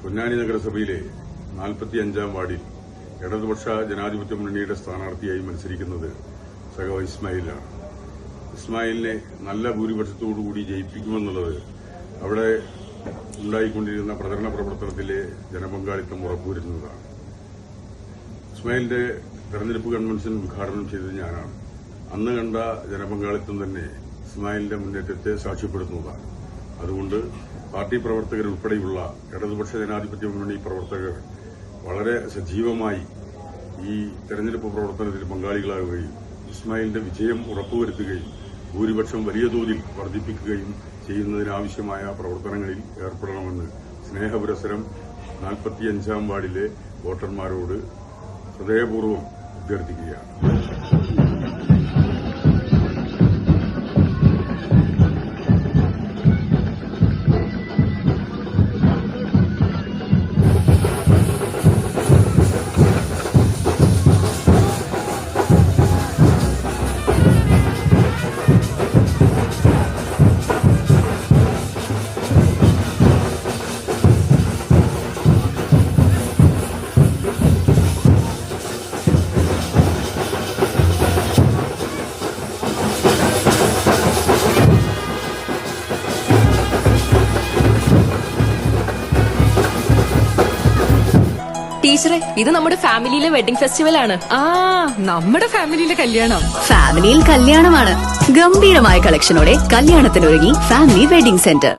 പൊന്നാനി നഗരസഭയിലെ 45-ാം വാർഡിൽ ഇടതുപക്ഷ ജനാധിപത്യ മുന്നണിയുടെ സ്ഥാനാർത്ഥിയായി മത്സരിക്കുന്നത് സഖാവ് ഇസ്മായിലാണ്. ഇസ്മായിലിനെ നല്ല ഭൂരിപക്ഷത്തോടുകൂടി ജയിപ്പിക്കുമെന്നുള്ളത് അവിടെ ഉണ്ടായിക്കൊണ്ടിരുന്ന പ്രചരണ പ്രവർത്തനത്തിലെ ജനപങ്കാളിത്തം ഉറപ്പുവരുന്നതാണ്. ഇസ്മായിലിന്റെ തെരഞ്ഞെടുപ്പ് കൺവെൻഷൻ ഉദ്ഘാടനം ചെയ്തത് ഞാനാണ്. അന്ന് കണ്ട ജനപങ്കാളിത്തം തന്നെ ഇസ്മായിലിന്റെ മുന്നേറ്റത്തെ സാക്ഷ്യപ്പെടുത്തുന്നതാണ്. അതുകൊണ്ട് പാർട്ടി പ്രവർത്തകരുൾപ്പെടെയുള്ള ഇടതുപക്ഷ ജനാധിപത്യ മുന്നണി പ്രവർത്തകർ വളരെ സജീവമായി ഈ തെരഞ്ഞെടുപ്പ് പ്രവർത്തനത്തിൽ പങ്കാളികളാകുകയും ഇസ്മായിലിന്റെ വിജയം ഉറപ്പുവരുത്തുകയും ഭൂരിപക്ഷം വലിയ തോതിൽ വർദ്ധിപ്പിക്കുകയും ചെയ്യുന്നതിനാവശ്യമായ പ്രവർത്തനങ്ങളിൽ ഏർപ്പെടണമെന്ന് സ്നേഹപുരസരം 45-ാം വാർഡിലെ വോട്ടർമാരോട് ഹൃദയപൂർവ്വം അഭ്യർത്ഥിക്കുകയാണ്. ടീച്ചറെ, ഇത് നമ്മുടെ ഫാമിലിയിലെ വെഡിംഗ് ഫെസ്റ്റിവൽ ആണ്. നമ്മുടെ ഫാമിലിയിലെ കല്യാണം. ഫാമിലിയിൽ കല്യാണമാണ്. ഗംഭീരമായ കളക്ഷനോടെ കല്യാണത്തിനൊരുങ്ങി ഫാമിലി വെഡിംഗ് സെന്റർ.